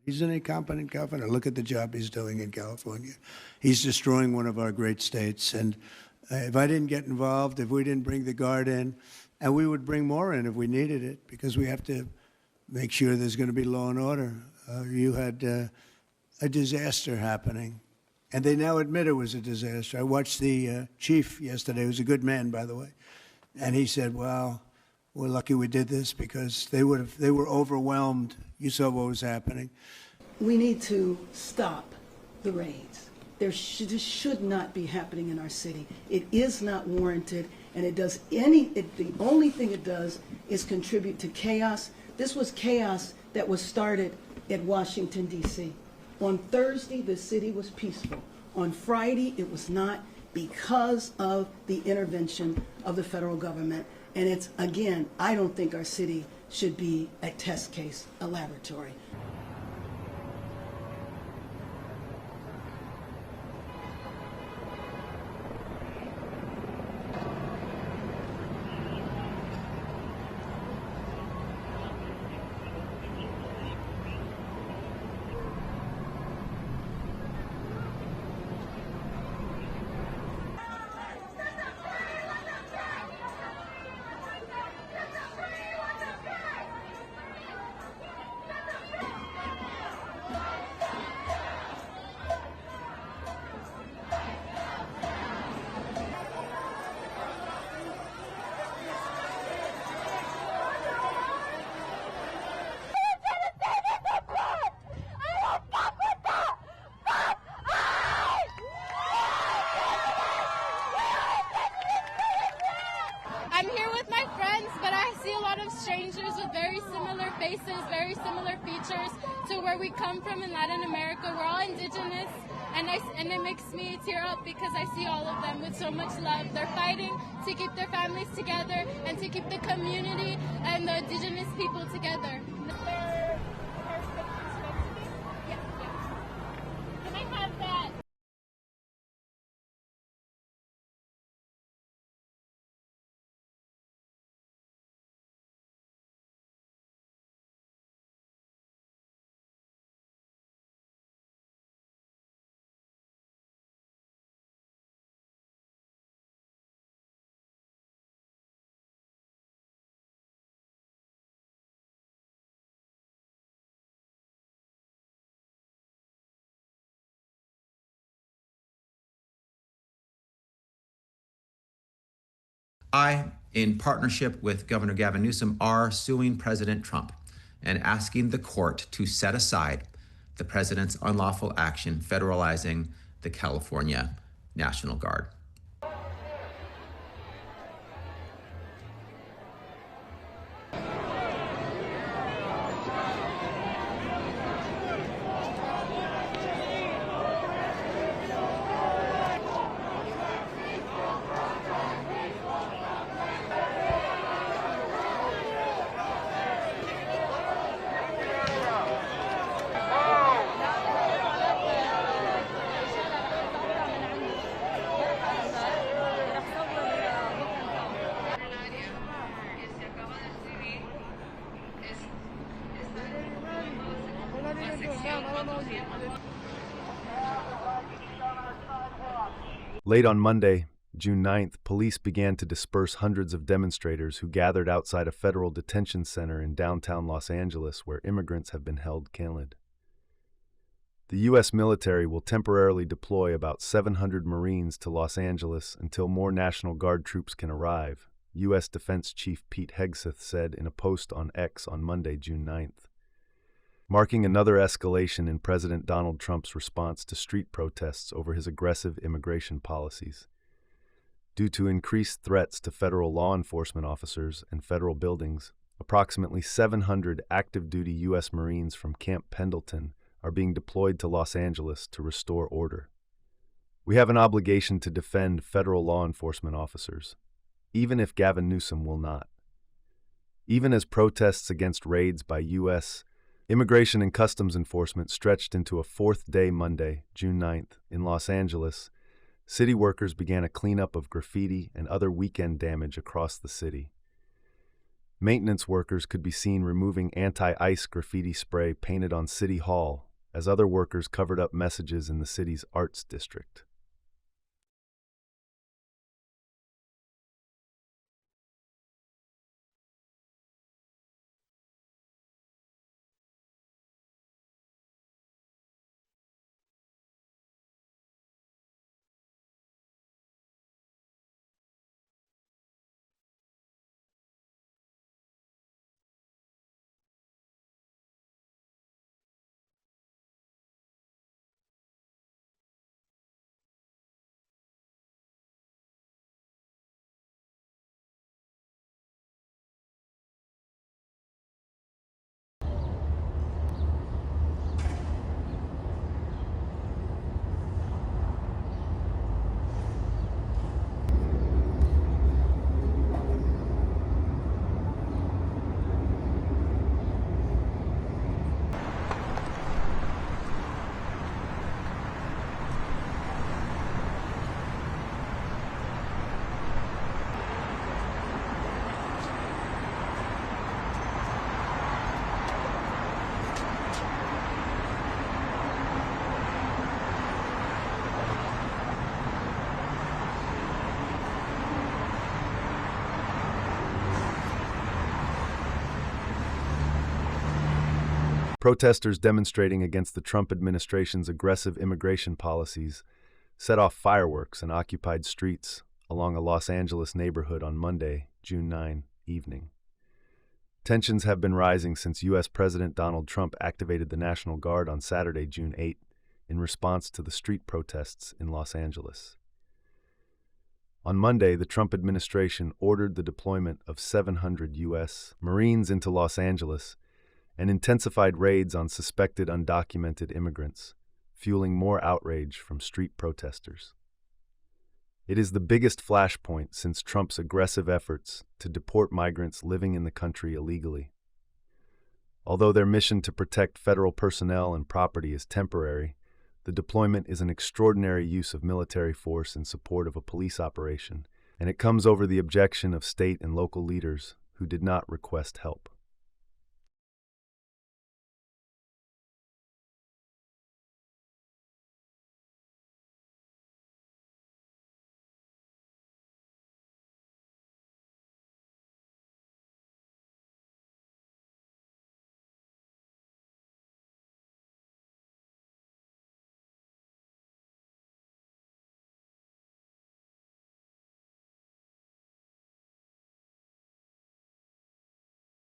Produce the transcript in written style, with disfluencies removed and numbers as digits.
He's an incompetent governor. Look at the job he's doing in California. He's destroying one of our great states. And if I didn't get involved, if we didn't bring the Guard in, and we would bring more in if we needed it, because we have to make sure there's going to be law and order. You had a disaster happening, and they now admit it was a disaster. I watched the chief yesterday, who's a good man, by the way, and he said, well, we're lucky we did this because they were overwhelmed. You saw what was happening. We need to stop the raids. This should not be happening in our city. It is not warranted, and the only thing it does is contribute to chaos. This was chaos that was started at Washington, D.C. On Thursday, the city was peaceful. On Friday, it was not, because of the intervention of the federal government. And it's, again, I don't think our city should be a test case, a laboratory. I'm here with my friends, but I see a lot of strangers with very similar faces, very similar features to where we come from in Latin America. We're all indigenous, and it makes me tear up because I see all of them with so much love. They're fighting to keep their families together and to keep the community and the indigenous people together. Can I have that? I, in partnership with Governor Gavin Newsom, are suing President Trump and asking the court to set aside the president's unlawful action federalizing the California National Guard. Late on Monday, June 9th, police began to disperse hundreds of demonstrators who gathered outside a federal detention center in downtown Los Angeles where immigrants have been held canned. The U.S. military will temporarily deploy about 700 Marines to Los Angeles until more National Guard troops can arrive, U.S. Defense Chief Pete Hegseth said in a post on X on Monday, June 9th. Marking another escalation in President Donald Trump's response to street protests over his aggressive immigration policies. Due to increased threats to federal law enforcement officers and federal buildings, approximately 700 active-duty U.S. Marines from Camp Pendleton are being deployed to Los Angeles to restore order. We have an obligation to defend federal law enforcement officers, even if Gavin Newsom will not. Even as protests against raids by U.S. Immigration and Customs Enforcement stretched into a fourth day Monday, June 9th, in Los Angeles, city workers began a cleanup of graffiti and other weekend damage across the city. Maintenance workers could be seen removing anti-ice graffiti spray painted on City Hall, as other workers covered up messages in the city's arts district. Protesters demonstrating against the Trump administration's aggressive immigration policies set off fireworks and occupied streets along a Los Angeles neighborhood on Monday, June 9 evening. Tensions have been rising since U.S. President Donald Trump activated the National Guard on Saturday, June 8, in response to the street protests in Los Angeles. On Monday, the Trump administration ordered the deployment of 700 U.S. Marines into Los Angeles and intensified raids on suspected undocumented immigrants, fueling more outrage from street protesters. It is the biggest flashpoint since Trump's aggressive efforts to deport migrants living in the country illegally. Although their mission to protect federal personnel and property is temporary, the deployment is an extraordinary use of military force in support of a police operation, and it comes over the objection of state and local leaders who did not request help.